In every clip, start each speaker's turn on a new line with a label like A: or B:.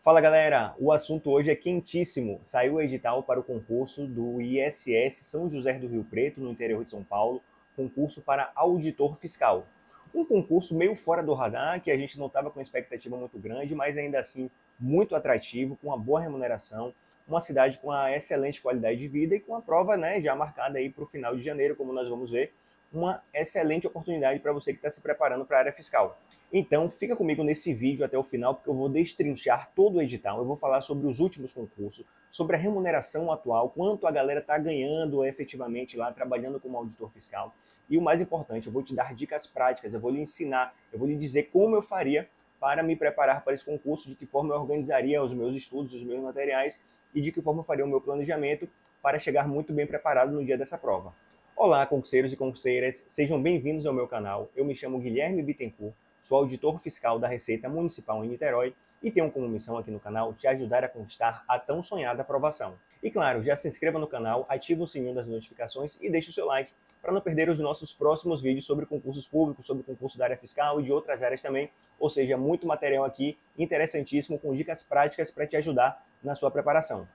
A: Fala galera, o assunto hoje é quentíssimo. Saiu o edital para o concurso do ISS São José do Rio Preto, no interior de São Paulo, concurso para auditor fiscal. Um concurso meio fora do radar, que a gente não estava com expectativa muito grande, mas ainda assim muito atrativo, com uma boa remuneração, uma cidade com uma excelente qualidade de vida e com a prova já marcada aí para o final de janeiro, como nós vamos ver, uma excelente oportunidade para você que está se preparando para a área fiscal. Então, fica comigo nesse vídeo até o final, porque eu vou destrinchar todo o edital, eu vou falar sobre os últimos concursos, sobre a remuneração atual, quanto a galera está ganhando efetivamente lá, trabalhando como auditor fiscal. E o mais importante, eu vou te dar dicas práticas, eu vou lhe ensinar, eu vou lhe dizer como eu faria para me preparar para esse concurso, de que forma eu organizaria os meus estudos, os meus materiais, e de que forma eu faria o meu planejamento para chegar muito bem preparado no dia dessa prova. Olá, concurseiros e concurseiras, sejam bem-vindos ao meu canal. Eu me chamo Guilherme Bittencourt, sou auditor fiscal da Receita Municipal em Niterói e tenho como missão aqui no canal te ajudar a conquistar a tão sonhada aprovação. E claro, já se inscreva no canal, ative o sininho das notificações e deixe o seu like para não perder os nossos próximos vídeos sobre concursos públicos, sobre concurso da área fiscal e de outras áreas também. Ou seja, muito material aqui interessantíssimo com dicas práticas para te ajudar na sua preparação.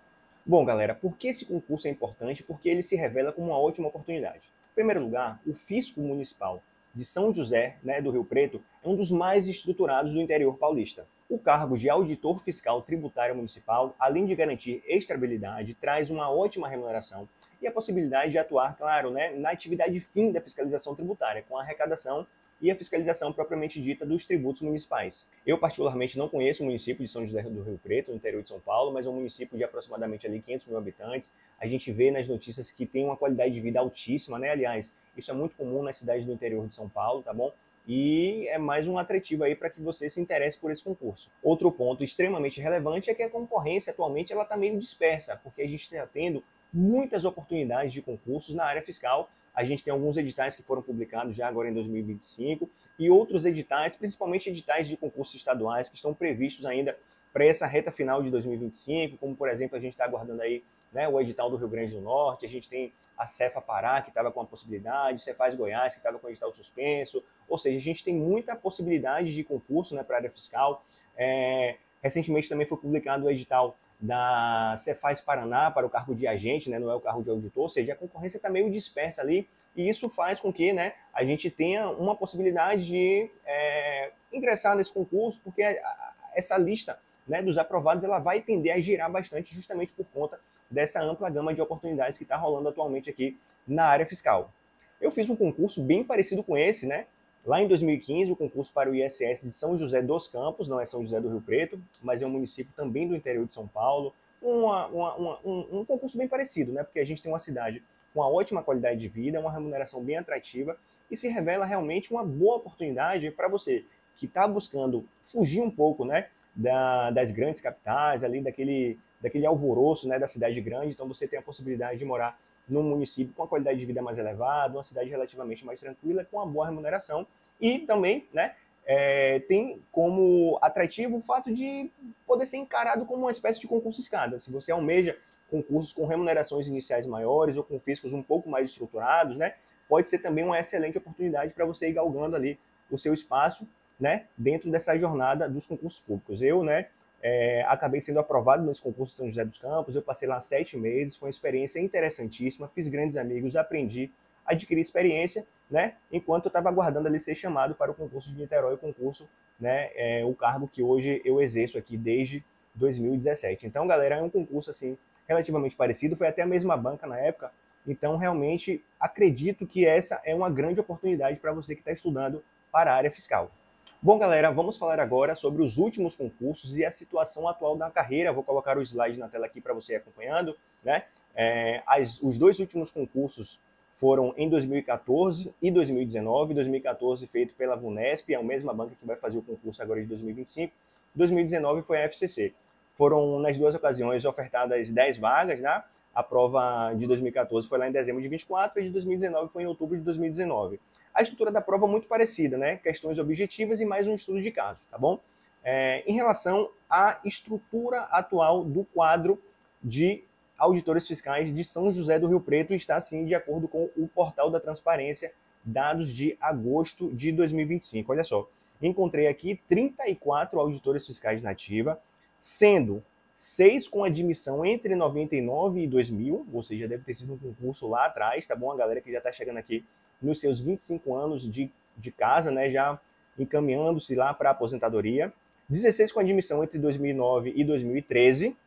A: Bom, galera, por que esse concurso é importante? Porque ele se revela como uma ótima oportunidade. Em primeiro lugar, o Fisco Municipal de São José, do Rio Preto, é um dos mais estruturados do interior paulista. O cargo de auditor fiscal tributário municipal, além de garantir estabilidade, traz uma ótima remuneração e a possibilidade de atuar, claro, na atividade fim da fiscalização tributária, com a arrecadação e a fiscalização propriamente dita dos tributos municipais. Eu, particularmente, não conheço o município de São José do Rio Preto, no interior de São Paulo, mas é um município de aproximadamente ali 500 mil habitantes. A gente vê nas notícias que tem uma qualidade de vida altíssima, Aliás, isso é muito comum nas cidades do interior de São Paulo, tá bom? E é mais um atrativo aí para que você se interesse por esse concurso. Outro ponto extremamente relevante é que a concorrência atualmente ela está meio dispersa, porque a gente está tendo muitas oportunidades de concursos na área fiscal. A gente tem alguns editais que foram publicados já agora em 2025 e outros editais, principalmente editais de concursos estaduais, que estão previstos ainda para essa reta final de 2025, como, por exemplo, a gente está aguardando aí o edital do Rio Grande do Norte, a gente tem a Cefa Pará, que estava com a possibilidade, Cefaz Goiás, que estava com o edital suspenso, ou seja, a gente tem muita possibilidade de concurso para a área fiscal. Recentemente também foi publicado o edital da Cefaz Paraná para o cargo de agente, não é o cargo de auditor, ou seja, a concorrência está meio dispersa ali, e isso faz com que a gente tenha uma possibilidade de ingressar nesse concurso, porque essa lista dos aprovados ela vai tender a girar bastante justamente por conta dessa ampla gama de oportunidades que está rolando atualmente aqui na área fiscal. Eu fiz um concurso bem parecido com esse, lá em 2015, o concurso para o ISS de São José dos Campos, não é São José do Rio Preto, mas é um município também do interior de São Paulo. Um concurso bem parecido, porque a gente tem uma cidade com uma ótima qualidade de vida, uma remuneração bem atrativa e se revela realmente uma boa oportunidade para você que está buscando fugir um pouco das grandes capitais, ali daquele alvoroço da cidade grande. Então você tem a possibilidade de morar num município com uma qualidade de vida mais elevada, uma cidade relativamente mais tranquila, com uma boa remuneração. E também tem como atrativo o fato de poder ser encarado como uma espécie de concurso escada. Se você almeja concursos com remunerações iniciais maiores ou com fiscos um pouco mais estruturados, pode ser também uma excelente oportunidade para você ir galgando ali o seu espaço dentro dessa jornada dos concursos públicos. Eu acabei sendo aprovado nesse concurso de São José dos Campos, eu passei lá 7 meses, foi uma experiência interessantíssima, fiz grandes amigos, aprendi, adquiri experiência, enquanto eu estava aguardando ali ser chamado para o concurso de Niterói, o concurso, o cargo que hoje eu exerço aqui desde 2017. Então, galera, é um concurso assim relativamente parecido, foi até a mesma banca na época, então realmente acredito que essa é uma grande oportunidade para você que está estudando para a área fiscal. Bom, galera, vamos falar agora sobre os últimos concursos e a situação atual da carreira. Vou colocar o slide na tela aqui para você ir acompanhando. Os dois últimos concursos foram em 2014 e 2019. 2014 feito pela VUNESP, é a mesma banca que vai fazer o concurso agora de 2025. 2019 foi a FCC. Foram, nas duas ocasiões, ofertadas 10 vagas. A prova de 2014 foi lá em dezembro de 24 e de 2019 foi em outubro de 2019. A estrutura da prova é muito parecida, questões objetivas e mais um estudo de caso, tá bom? Em relação à estrutura atual do quadro de auditores fiscais de São José do Rio Preto, está sim de acordo com o Portal da Transparência, dados de agosto de 2025. Olha só, encontrei aqui 34 auditores fiscais na ativa, sendo 6 com admissão entre 99 e 2000, ou seja, deve ter sido um concurso lá atrás, tá bom? A galera que já está chegando aqui nos seus 25 anos de casa, né, já encaminhando-se lá para a aposentadoria. 16 com admissão entre 2009 e 2013.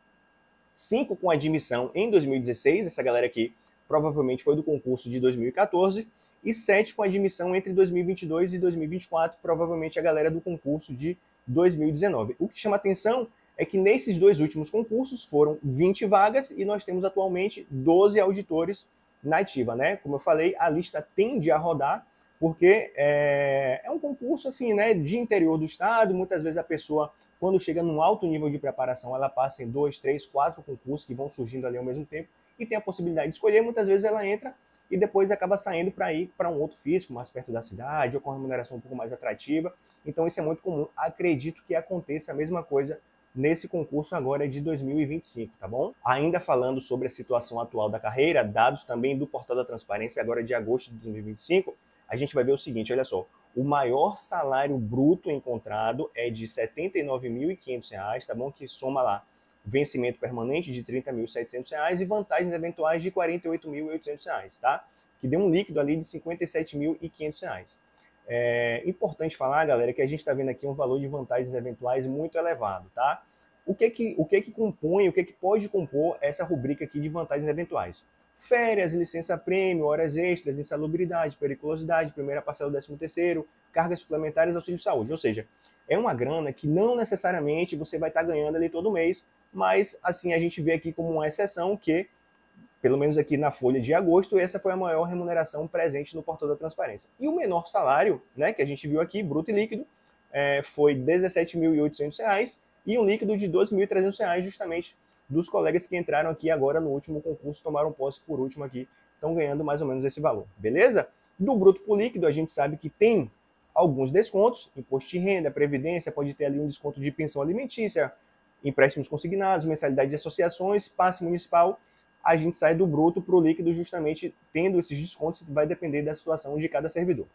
A: 5 com admissão em 2016, essa galera aqui provavelmente foi do concurso de 2014. E 7 com admissão entre 2022 e 2024, provavelmente a galera do concurso de 2019. O que chama atenção é que nesses dois últimos concursos foram 20 vagas e nós temos atualmente 12 auditores na ativa, né? Como eu falei, a lista tende a rodar, porque é um concurso assim, né, de interior do estado. Muitas vezes a pessoa, quando chega num alto nível de preparação, ela passa em 2, 3, 4 concursos que vão surgindo ali ao mesmo tempo e tem a possibilidade de escolher. Muitas vezes ela entra e depois acaba saindo para ir para um outro físico mais perto da cidade ou com remuneração um pouco mais atrativa. Então isso é muito comum. Acredito que aconteça a mesma coisa nesse concurso agora de 2025, tá bom? Ainda falando sobre a situação atual da carreira, dados também do Portal da Transparência agora de agosto de 2025, a gente vai ver o seguinte, olha só, o maior salário bruto encontrado é de R$ 79.500, tá bom? Que soma lá vencimento permanente de R$ 30.700 e vantagens eventuais de R$ 48.800, tá? Que deu um líquido ali de R$ 57.500. É importante falar, galera, que a gente está vendo aqui um valor de vantagens eventuais muito elevado, tá? O que compõe, o que pode compor essa rubrica aqui de vantagens eventuais? Férias, licença-prêmio, horas extras, insalubridade, periculosidade, primeira parcela do 13º, cargas suplementares, auxílio-saúde. Ou seja, é uma grana que não necessariamente você vai estar ganhando ali todo mês, mas assim a gente vê aqui como uma exceção que, pelo menos aqui na folha de agosto, essa foi a maior remuneração presente no Portal da Transparência. E o menor salário, né, que a gente viu aqui, bruto e líquido, foi R$ 17.800 e um líquido de R$ 12.300, justamente dos colegas que entraram aqui agora no último concurso, tomaram posse por último aqui, estão ganhando mais ou menos esse valor, beleza? Do bruto para o líquido, a gente sabe que tem alguns descontos, imposto de renda, previdência, pode ter ali um desconto de pensão alimentícia, empréstimos consignados, mensalidade de associações, passe municipal. A gente sai do bruto para o líquido justamente tendo esses descontos, vai depender da situação de cada servidor.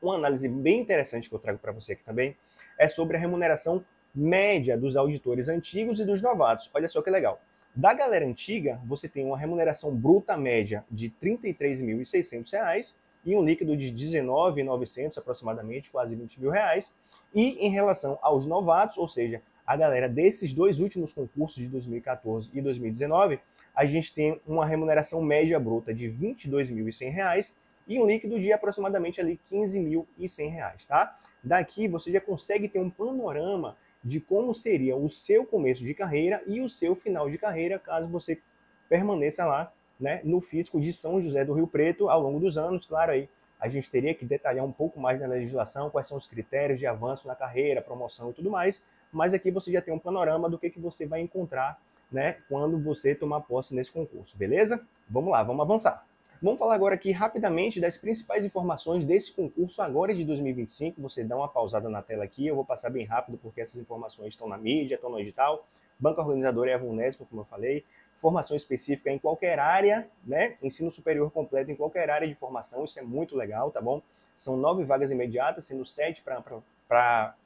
A: Uma análise bem interessante que eu trago para você aqui também é sobre a remuneração média dos auditores antigos e dos novatos. Olha só que legal. Da galera antiga, você tem uma remuneração bruta média de R$ 33.600 e um líquido de R$ 19.900 aproximadamente, quase R$ 20.000. E em relação aos novatos, ou seja, a galera desses dois últimos concursos de 2014 e 2019, a gente tem uma remuneração média bruta de R$ 22.100 e um líquido de aproximadamente ali R$ 15.100, tá? Daqui você já consegue ter um panorama de como seria o seu começo de carreira e o seu final de carreira, caso você permaneça lá, né, no físico de São José do Rio Preto ao longo dos anos. Claro, aí a gente teria que detalhar um pouco mais na legislação, quais são os critérios de avanço na carreira, promoção e tudo mais, mas aqui você já tem um panorama do que você vai encontrar, né, quando você tomar posse nesse concurso, beleza? Vamos lá, vamos avançar. Vamos falar agora aqui rapidamente das principais informações desse concurso agora de 2025. Você dá uma pausada na tela aqui, eu vou passar bem rápido porque essas informações estão na mídia, estão no edital. Banca organizadora é a VUNESP, como eu falei. Formação específica em qualquer área, né? Ensino superior completo em qualquer área de formação, isso é muito legal, tá bom? São 9 vagas imediatas, sendo 7 para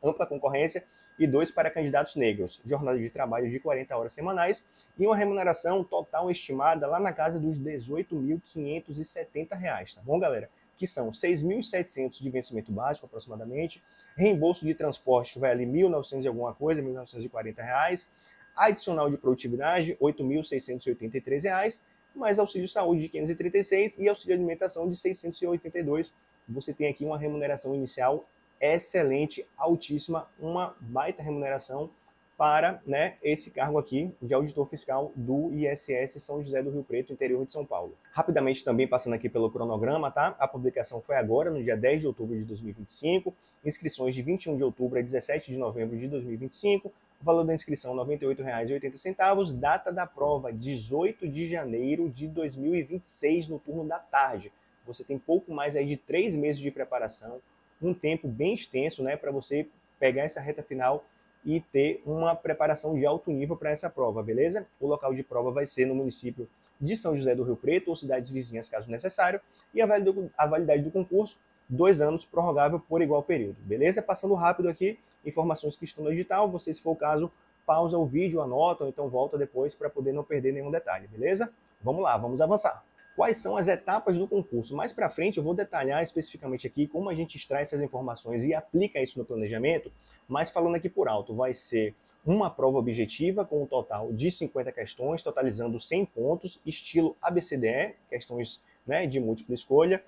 A: ampla concorrência e 2 para candidatos negros. Jornada de trabalho de 40 horas semanais e uma remuneração total estimada lá na casa dos R$ 18.570, tá bom, galera? Que são R$ 6.700 de vencimento básico, aproximadamente, reembolso de transporte, que vai ali R$ 1.900 e alguma coisa, R$ 1.940, adicional de produtividade, R$ 8.683, mais auxílio saúde de R$ 536 e auxílio alimentação de R$ 682. Você tem aqui uma remuneração inicial excelente, altíssima, uma baita remuneração para, né, esse cargo aqui de auditor fiscal do ISS São José do Rio Preto, interior de São Paulo. Rapidamente também passando aqui pelo cronograma, tá? A publicação foi agora, no dia 10 de outubro de 2025, inscrições de 21 de outubro a 17 de novembro de 2025, o valor da inscrição R$ 98,80, data da prova 18 de janeiro de 2026, no turno da tarde. Você tem pouco mais aí de 3 meses de preparação, um tempo bem extenso, né, para você pegar essa reta final e ter uma preparação de alto nível para essa prova, beleza? O local de prova vai ser no município de São José do Rio Preto ou cidades vizinhas, caso necessário, e a validade do concurso, 2 anos, prorrogável por igual período, beleza? Passando rápido aqui, informações que estão no edital, você, se for o caso, pausa o vídeo, anota, ou então volta depois para poder não perder nenhum detalhe, beleza? Vamos lá, vamos avançar. Quais são as etapas do concurso? Mais para frente eu vou detalhar especificamente aqui como a gente extrai essas informações e aplica isso no planejamento, mas falando aqui por alto, vai ser uma prova objetiva com um total de 50 questões, totalizando 100 pontos, estilo ABCDE, questões, né, de múltipla escolha,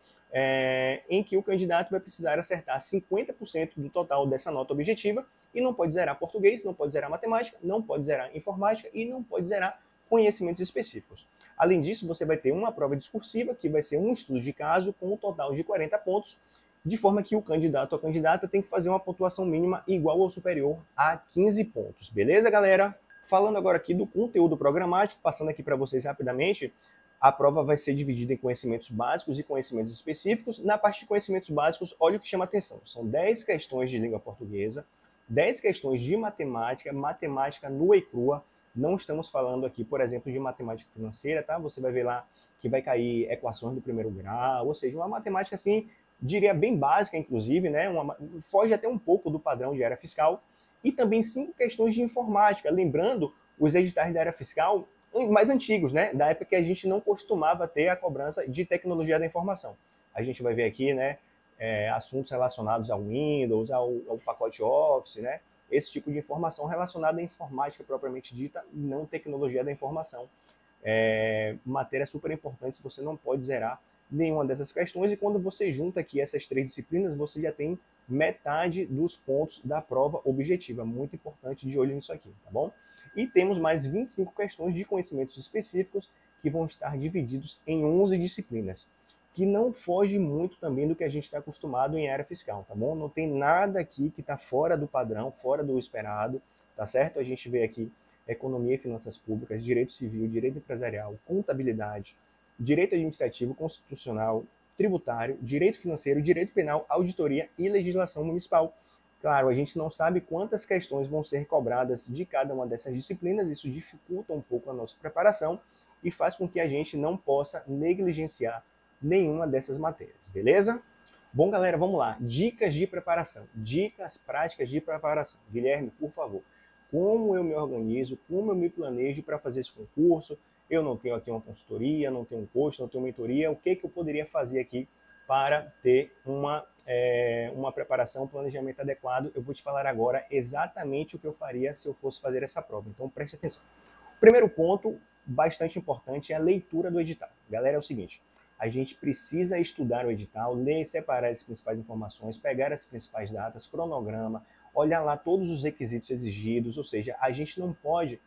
A: em que o candidato vai precisar acertar 50% do total dessa nota objetiva e não pode zerar português, não pode zerar matemática, não pode zerar informática e não pode zerar conhecimentos específicos. Além disso, você vai ter uma prova discursiva, que vai ser um estudo de caso com um total de 40 pontos, de forma que o candidato ou a candidata tem que fazer uma pontuação mínima igual ou superior a 15 pontos. Beleza, galera? Falando agora aqui do conteúdo programático, passando aqui para vocês rapidamente, a prova vai ser dividida em conhecimentos básicos e conhecimentos específicos. Na parte de conhecimentos básicos, olha o que chama atenção. São 10 questões de língua portuguesa, 10 questões de matemática, matemática nua e crua. Não estamos falando aqui, por exemplo, de matemática financeira, tá? Você vai ver lá que vai cair equações do primeiro grau, ou seja, uma matemática assim, diria bem básica, inclusive, né? Foge até um pouco do padrão de área fiscal. E também 5 questões de informática, lembrando os editais da área fiscal mais antigos, né? Da época que a gente não costumava ter a cobrança de tecnologia da informação. A gente vai ver aqui, né, assuntos relacionados ao Windows, ao pacote Office, né? Esse tipo de informação relacionada à informática propriamente dita, não tecnologia da informação. Matéria super importante, você não pode zerar nenhuma dessas questões, e quando você junta aqui essas 3 disciplinas, você já tem metade dos pontos da prova objetiva. Muito importante, de olho nisso aqui, tá bom? E temos mais 25 questões de conhecimentos específicos que vão estar divididos em 11 disciplinas, que não foge muito também do que a gente está acostumado em área fiscal, tá bom? Não tem nada aqui que está fora do padrão, fora do esperado, tá certo? A gente vê aqui economia e finanças públicas, direito civil, direito empresarial, contabilidade, direito administrativo, constitucional, tributário, direito financeiro, direito penal, auditoria e legislação municipal. Claro, a gente não sabe quantas questões vão ser cobradas de cada uma dessas disciplinas, isso dificulta um pouco a nossa preparação e faz com que a gente não possa negligenciar nenhuma dessas matérias, beleza? Bom, galera, vamos lá. Dicas de preparação, dicas práticas de preparação. Guilherme, por favor, como eu me organizo, como eu me planejo para fazer esse concurso? Eu não tenho aqui uma consultoria, não tenho um coach, não tenho mentoria. O que eu poderia fazer aqui para ter uma preparação, um planejamento adequado? Eu vou te falar agora exatamente o que eu faria se eu fosse fazer essa prova. Então, preste atenção. O primeiro ponto, bastante importante, é a leitura do edital. Galera, é o seguinte, a gente precisa estudar o edital, ler, separar as principais informações, pegar as principais datas, cronograma, olhar lá todos os requisitos exigidos, ou seja, a gente não pode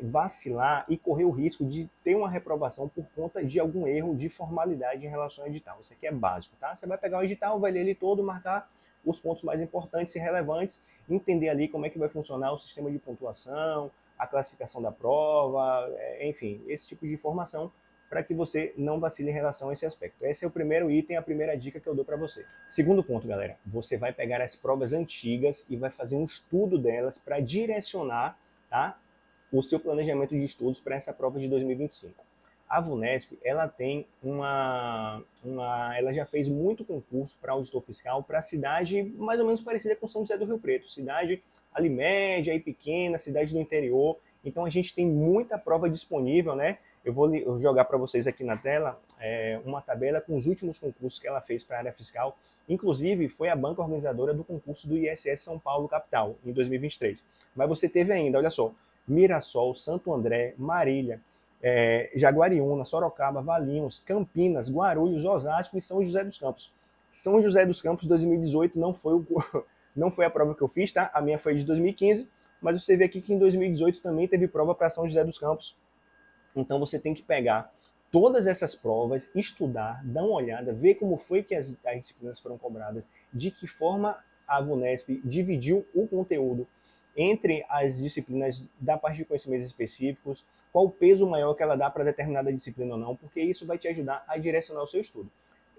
A: vacilar e correr o risco de ter uma reprovação por conta de algum erro de formalidade em relação ao edital. Isso aqui é básico, tá? Você vai pegar o edital, vai ler ele todo, marcar os pontos mais importantes e relevantes, entender ali como é que vai funcionar o sistema de pontuação, a classificação da prova, enfim, esse tipo de informação para que você não vacile em relação a esse aspecto. Esse é o primeiro item, a primeira dica que eu dou para você. Segundo ponto, galera, você vai pegar as provas antigas e vai fazer um estudo delas para direcionar, tá, o seu planejamento de estudos para essa prova de 2025. A VUNESP, ela tem ela já fez muito concurso para auditor fiscal para cidade mais ou menos parecida com São José do Rio Preto, cidade ali média e pequena, cidade do interior. Então a gente tem muita prova disponível, né? Eu vou jogar para vocês aqui na tela uma tabela com os últimos concursos que ela fez para a área fiscal. Inclusive, foi a banca organizadora do concurso do ISS São Paulo Capital, em 2023. Mas você teve ainda, olha só, Mirassol, Santo André, Marília, Jaguariúna, Sorocaba, Valinhos, Campinas, Guarulhos, Osasco e São José dos Campos. São José dos Campos 2018 não foi a prova que eu fiz, tá? A minha foi de 2015, mas você vê aqui que em 2018 também teve prova para São José dos Campos. Então você tem que pegar todas essas provas, estudar, dar uma olhada, ver como foi que as disciplinas foram cobradas, de que forma a VUNESP dividiu o conteúdo entre as disciplinas da parte de conhecimentos específicos, qual o peso maior que ela dá para determinada disciplina ou não, porque isso vai te ajudar a direcionar o seu estudo.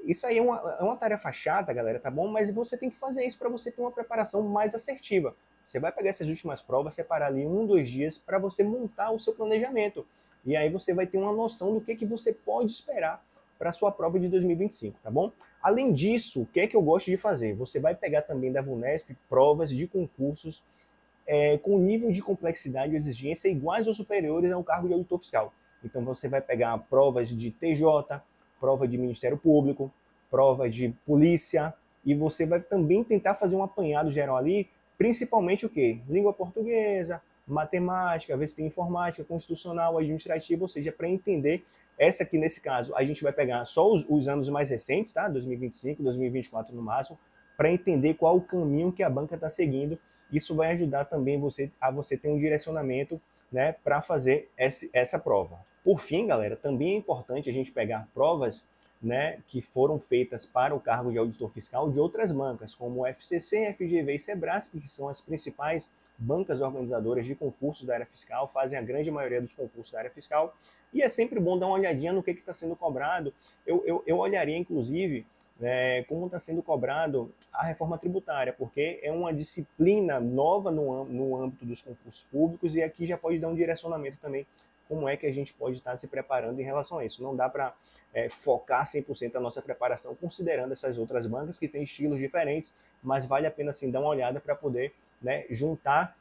A: Isso aí é uma tarefa chata, galera, tá bom? Mas você tem que fazer isso para você ter uma preparação mais assertiva. Você vai pegar essas últimas provas, separar ali 1, 2 dias para você montar o seu planejamento. E aí você vai ter uma noção do que você pode esperar para a sua prova de 2025, tá bom? Além disso, o que é que eu gosto de fazer? Você vai pegar também da VUNESP provas de concursos com nível de complexidade e exigência iguais ou superiores ao cargo de auditor fiscal. Então você vai pegar provas de TJ, prova de Ministério Público, prova de polícia, e você vai também tentar fazer um apanhado geral ali, principalmente o quê? Língua portuguesa, matemática, ver se tem informática, constitucional, administrativa, ou seja, para entender, essa aqui nesse caso, a gente vai pegar só os anos mais recentes, tá? 2025, 2024 no máximo, para entender qual o caminho que a banca está seguindo. Isso vai ajudar também a você ter um direcionamento, né, para fazer essa prova. Por fim, galera, também é importante a gente pegar provas, né, que foram feitas para o cargo de auditor fiscal de outras bancas, como o FCC, FGV e Sebrasp, que são as principais bancas organizadoras de concursos da área fiscal, fazem a grande maioria dos concursos da área fiscal, e é sempre bom dar uma olhadinha no que está sendo cobrado. Eu olharia, inclusive, como está sendo cobrado a reforma tributária, porque é uma disciplina nova no âmbito dos concursos públicos, e aqui já pode dar um direcionamento também como é que a gente pode estar se preparando em relação a isso. Não dá para focar 100% a nossa preparação considerando essas outras bancas que têm estilos diferentes, mas vale a pena sim dar uma olhada para poder, né, juntar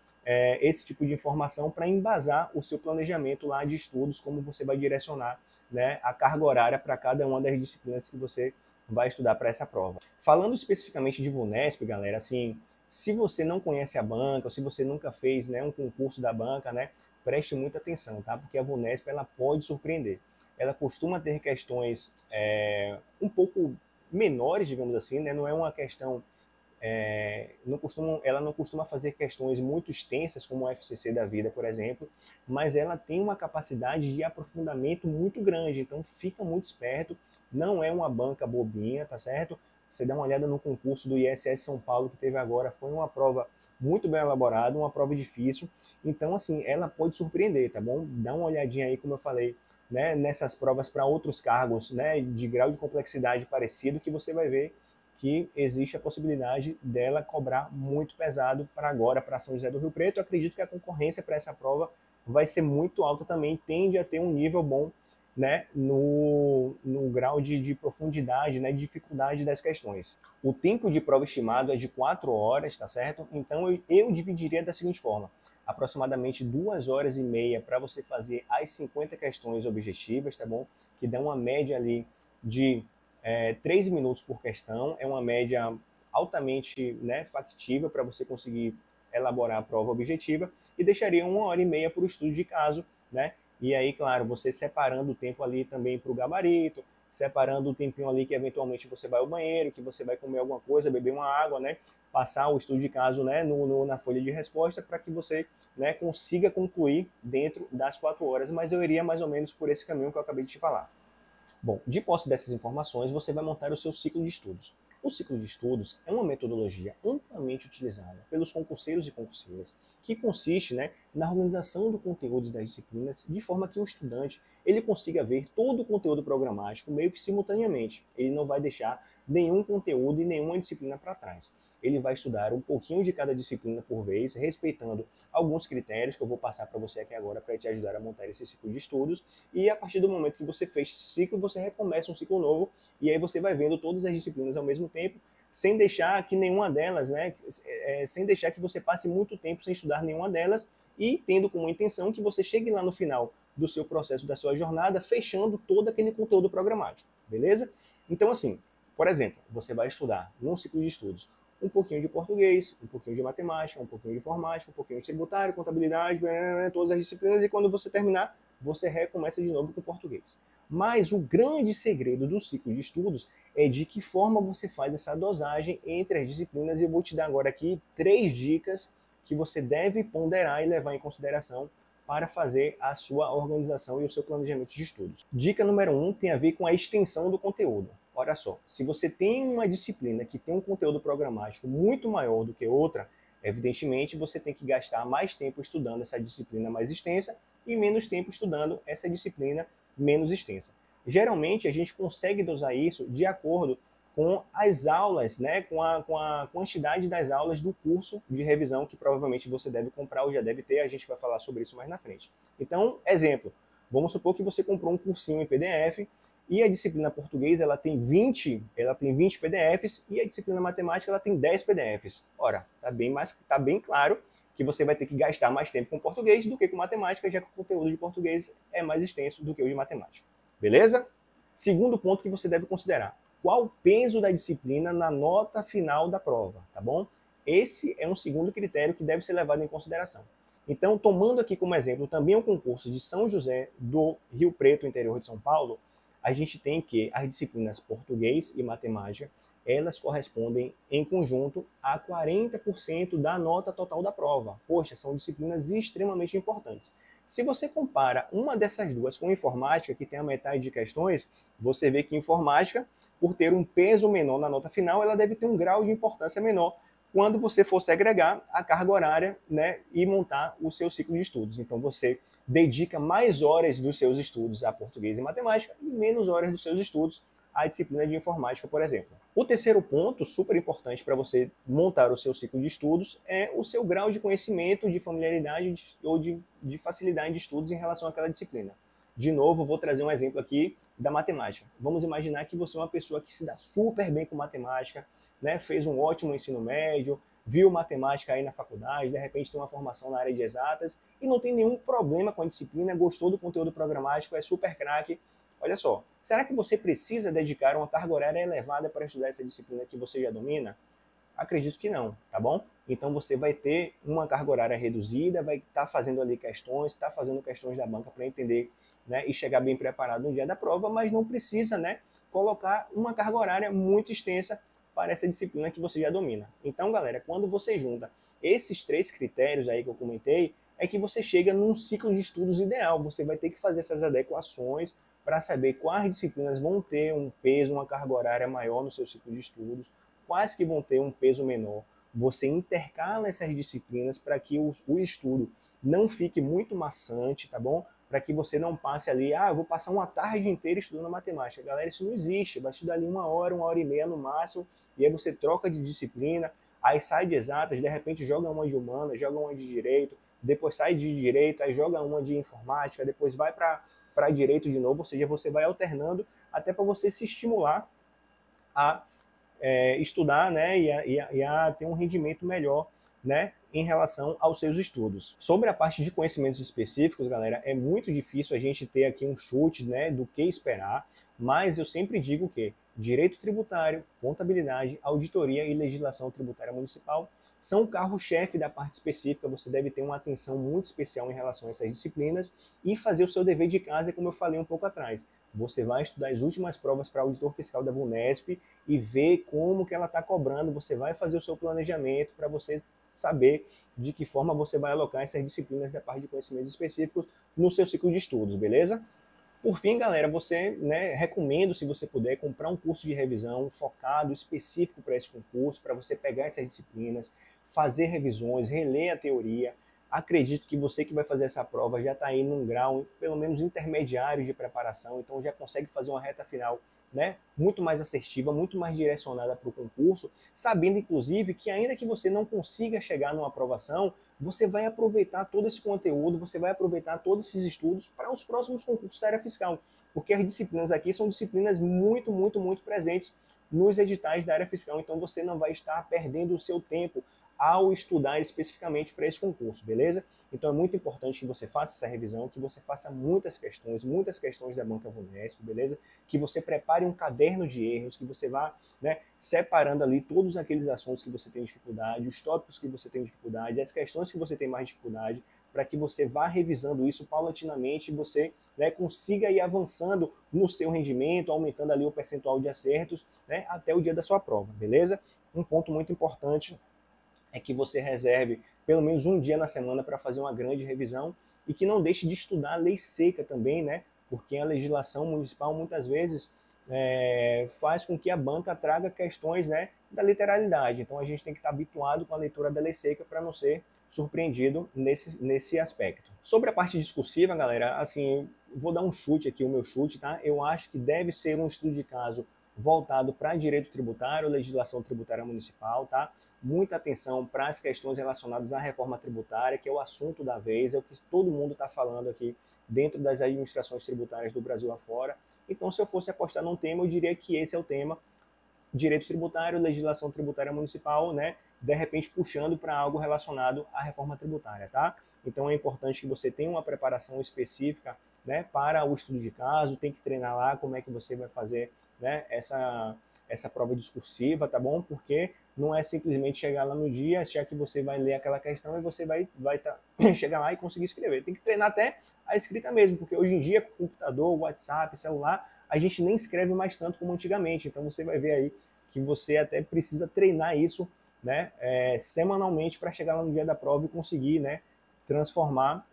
A: esse tipo de informação para embasar o seu planejamento lá de estudos, como você vai direcionar, né, a carga horária para cada uma das disciplinas que você vai estudar para essa prova. Falando especificamente de VUNESP, galera, assim, se você não conhece a banca, ou se você nunca fez, né, um concurso da banca, né, preste muita atenção, tá? Porque a VUNESP ela pode surpreender. Ela costuma ter questões um pouco menores, digamos assim, né? Não é uma questão ela não costuma fazer questões muito extensas, como o FCC da vida, por exemplo, mas ela tem uma capacidade de aprofundamento muito grande, então fica muito esperto, não é uma banca bobinha, tá certo? Você dá uma olhada no concurso do ISS São Paulo que teve agora, foi uma prova muito bem elaborada, uma prova difícil, então assim, ela pode surpreender, tá bom? Dá uma olhadinha aí, como eu falei, né, nessas provas para outros cargos, né, de grau de complexidade parecido, que você vai ver que existe a possibilidade dela cobrar muito pesado para agora, para São José do Rio Preto. Eu acredito que a concorrência para essa prova vai ser muito alta também, tende a ter um nível bom, né, no grau de profundidade, né, de dificuldade das questões. O tempo de prova estimado é de 4 horas, tá certo? Então eu dividiria da seguinte forma: aproximadamente 2 horas e meia para você fazer as 50 questões objetivas, tá bom? Que dá uma média ali de 3 minutos por questão, é uma média altamente, né, factível para você conseguir elaborar a prova objetiva, e deixaria 1 hora e meia para o estudo de caso, né? E aí, claro, você separando o tempo ali também para o gabarito, separando o tempinho ali que eventualmente você vai ao banheiro, que você vai comer alguma coisa, beber uma água, né? Passar o estudo de caso, né, na folha de resposta, para que você, né, consiga concluir dentro das 4 horas, mas eu iria mais ou menos por esse caminho que eu acabei de te falar. Bom, de posse dessas informações, você vai montar o seu ciclo de estudos. O ciclo de estudos é uma metodologia amplamente utilizada pelos concurseiros e concurseiras, que consiste, né, na organização do conteúdo das disciplinas de forma que o estudante ele consiga ver todo o conteúdo programático meio que simultaneamente. Ele não vai deixar nenhum conteúdo e nenhuma disciplina para trás. Ele vai estudar um pouquinho de cada disciplina por vez, respeitando alguns critérios que eu vou passar para você aqui agora para te ajudar a montar esse ciclo de estudos, e a partir do momento que você fecha esse ciclo, você recomeça um ciclo novo, e aí você vai vendo todas as disciplinas ao mesmo tempo, sem deixar que nenhuma delas, né, sem deixar que você passe muito tempo sem estudar nenhuma delas, e tendo como intenção que você chegue lá no final do seu processo, da sua jornada, fechando todo aquele conteúdo programático, beleza? Então, assim, por exemplo, você vai estudar num ciclo de estudos um pouquinho de português, um pouquinho de matemática, um pouquinho de informática, um pouquinho de tributário, contabilidade, todas as disciplinas, e quando você terminar, você recomeça de novo com português. Mas o grande segredo do ciclo de estudos é de que forma você faz essa dosagem entre as disciplinas, e eu vou te dar agora aqui 3 dicas que você deve ponderar e levar em consideração para fazer a sua organização e o seu planejamento de estudos. Dica número 1 tem a ver com a extensão do conteúdo. Olha só, se você tem uma disciplina que tem um conteúdo programático muito maior do que outra, evidentemente você tem que gastar mais tempo estudando essa disciplina mais extensa e menos tempo estudando essa disciplina menos extensa. Geralmente a gente consegue dosar isso de acordo com as aulas, né, com a quantidade das aulas do curso de revisão que provavelmente você deve comprar ou já deve ter, a gente vai falar sobre isso mais na frente. Então, exemplo, vamos supor que você comprou um cursinho em PDF, e a disciplina português ela tem 20 PDFs, e a disciplina matemática ela tem 10 PDFs. Ora, tá bem claro que você vai ter que gastar mais tempo com português do que com matemática, já que o conteúdo de português é mais extenso do que o de matemática. Beleza? Segundo ponto que você deve considerar: qual o peso da disciplina na nota final da prova, tá bom? Esse é um segundo critério que deve ser levado em consideração. Então, tomando aqui como exemplo também o concurso de São José do Rio Preto, interior de São Paulo, a gente tem que as disciplinas português e matemática, elas correspondem em conjunto a 40% da nota total da prova. Poxa, são disciplinas extremamente importantes. Se você compara uma dessas duas com informática, que tem a metade de questões, você vê que informática, por ter um peso menor na nota final, ela deve ter um grau de importância menor quando você for segregar a carga horária, né, e montar o seu ciclo de estudos. Então você dedica mais horas dos seus estudos a português e matemática e menos horas dos seus estudos à disciplina de informática, por exemplo. O terceiro ponto, super importante para você montar o seu ciclo de estudos, é o seu grau de conhecimento, de familiaridade ou de facilidade de estudos em relação àquela disciplina. De novo, vou trazer um exemplo aqui da matemática. Vamos imaginar que você é uma pessoa que se dá super bem com matemática, né, fez um ótimo ensino médio, viu matemática aí na faculdade, de repente tem uma formação na área de exatas e não tem nenhum problema com a disciplina, gostou do conteúdo programático, é super craque. Olha só, será que você precisa dedicar uma carga horária elevada para estudar essa disciplina que você já domina? Acredito que não, tá bom? Então você vai ter uma carga horária reduzida, vai estar fazendo ali questões, está fazendo questões da banca para entender, né, e chegar bem preparado no dia da prova, mas não precisa, né, colocar uma carga horária muito extensa para essa disciplina que você já domina. Então, galera, quando você junta esses três critérios aí que eu comentei, é que você chega num ciclo de estudos ideal. Você vai ter que fazer essas adequações para saber quais disciplinas vão ter um peso, uma carga horária maior no seu ciclo de estudos, quais que vão ter um peso menor. Você intercala essas disciplinas para que o estudo não fique muito maçante, tá bom? Para que você não passe ali, eu vou passar uma tarde inteira estudando matemática. Galera, isso não existe. Vai estudar ali uma hora e meia no máximo, e aí você troca de disciplina, aí sai de exatas, de repente joga uma de humanas, joga uma de direito, depois sai de direito, aí joga uma de informática, depois vai para direito de novo, ou seja, você vai alternando até para você se estimular a estudar, né, e a ter um rendimento melhor, né, em relação aos seus estudos. Sobre a parte de conhecimentos específicos, galera, é muito difícil a gente ter aqui um chute, né, do que esperar, mas eu sempre digo que direito tributário, contabilidade, auditoria e legislação tributária municipal são o carro-chefe da parte específica. Você deve ter uma atenção muito especial em relação a essas disciplinas e fazer o seu dever de casa, como eu falei um pouco atrás. Você vai estudar as últimas provas para auditor fiscal da VUNESP e ver como que ela está cobrando. Você vai fazer o seu planejamento para você saber de que forma você vai alocar essas disciplinas da parte de conhecimentos específicos no seu ciclo de estudos, beleza? Por fim, galera, você, né, recomendo, se você puder, comprar um curso de revisão focado, específico para esse concurso, para você pegar essas disciplinas, fazer revisões, reler a teoria. Acredito que você que vai fazer essa prova já está aí num grau, pelo menos intermediário de preparação, então já consegue fazer uma reta final, né, muito mais assertiva, muito mais direcionada para o concurso, sabendo, inclusive, que ainda que você não consiga chegar numa aprovação, você vai aproveitar todo esse conteúdo, você vai aproveitar todos esses estudos para os próximos concursos da área fiscal, porque as disciplinas aqui são disciplinas muito, muito, muito presentes nos editais da área fiscal, então você não vai estar perdendo o seu tempo ao estudar especificamente para esse concurso, beleza? Então é muito importante que você faça essa revisão, que você faça muitas questões da banca VUNESP, beleza? Que você prepare um caderno de erros, que você vá, né, separando ali todos aqueles assuntos que você tem dificuldade, os tópicos que você tem dificuldade, as questões que você tem mais dificuldade, para que você vá revisando isso paulatinamente e você, né, consiga ir avançando no seu rendimento, aumentando ali o percentual de acertos, né, até o dia da sua prova, beleza? Um ponto muito importante é que você reserve pelo menos um dia na semana para fazer uma grande revisão e que não deixe de estudar a lei seca também, né? Porque a legislação municipal muitas vezes faz com que a banca traga questões, né, da literalidade. Então a gente tem que estar habituado com a leitura da lei seca para não ser surpreendido nesse aspecto. Sobre a parte discursiva, galera, assim, vou dar um chute aqui, o meu chute, tá? Eu acho que deve ser um estudo de caso voltado para direito tributário, legislação tributária municipal, tá? Muita atenção para as questões relacionadas à reforma tributária, que é o assunto da vez, é o que todo mundo está falando aqui dentro das administrações tributárias do Brasil afora. Então, se eu fosse apostar num tema, eu diria que esse é o tema: direito tributário, legislação tributária municipal, né? de repente puxando para algo relacionado à reforma tributária, tá? Então é importante que você tenha uma preparação específica, né, para o estudo de caso, tem que treinar lá como é que você vai fazer, né, essa prova discursiva, tá bom? Porque não é simplesmente chegar lá no dia, achar que você vai ler aquela questão e você vai chegar lá e conseguir escrever. Tem que treinar até a escrita mesmo, porque hoje em dia, com computador, WhatsApp, celular, a gente nem escreve mais tanto como antigamente. Então você vai ver aí que você até precisa treinar isso, né, semanalmente para chegar lá no dia da prova e conseguir, né, transformar,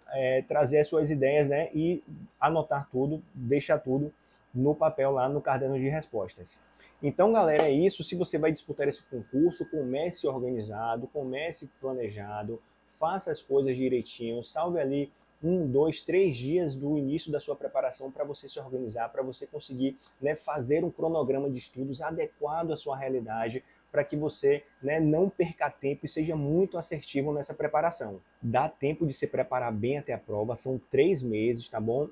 A: trazer as suas ideias, né, e anotar tudo, deixar tudo no papel lá no caderno de respostas. Então, galera, é isso. Se você vai disputar esse concurso, comece organizado, comece planejado, faça as coisas direitinho, salve ali 1, 2, 3 dias do início da sua preparação para você se organizar, para você conseguir, né, fazer um cronograma de estudos adequado à sua realidade, para que você, né, não perca tempo e seja muito assertivo nessa preparação. Dá tempo de se preparar bem até a prova, são 3 meses, tá bom?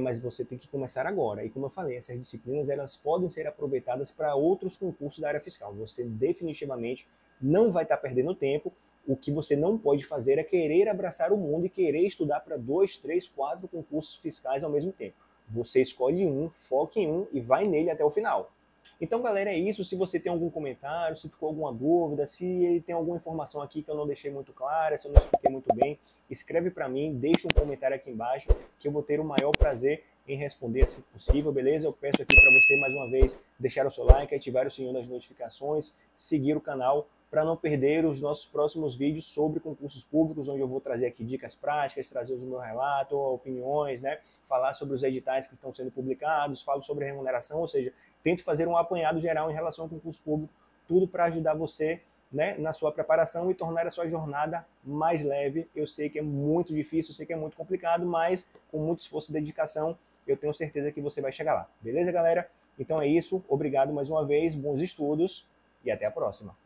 A: Mas você tem que começar agora. E como eu falei, essas disciplinas elas podem ser aproveitadas para outros concursos da área fiscal. Você definitivamente não vai estar perdendo tempo. O que você não pode fazer é querer abraçar o mundo e querer estudar para 2, 3, 4 concursos fiscais ao mesmo tempo. Você escolhe um, foca em um e vai nele até o final. Então, galera, é isso. Se você tem algum comentário, se ficou alguma dúvida, se tem alguma informação aqui que eu não deixei muito clara, se eu não expliquei muito bem, escreve para mim, deixa um comentário aqui embaixo, que eu vou ter o maior prazer em responder assim que possível, beleza? Eu peço aqui para você, mais uma vez, deixar o seu like, ativar o sininho das notificações, seguir o canal para não perder os nossos próximos vídeos sobre concursos públicos, onde eu vou trazer aqui dicas práticas, trazer o meu relato, opiniões, né? Falar sobre os editais que estão sendo publicados, falo sobre remuneração, ou seja, tento fazer um apanhado geral em relação ao concurso público, tudo para ajudar você, né, na sua preparação e tornar a sua jornada mais leve. Eu sei que é muito difícil, eu sei que é muito complicado, mas com muito esforço e dedicação, eu tenho certeza que você vai chegar lá. Beleza, galera? Então é isso. Obrigado mais uma vez, bons estudos e até a próxima.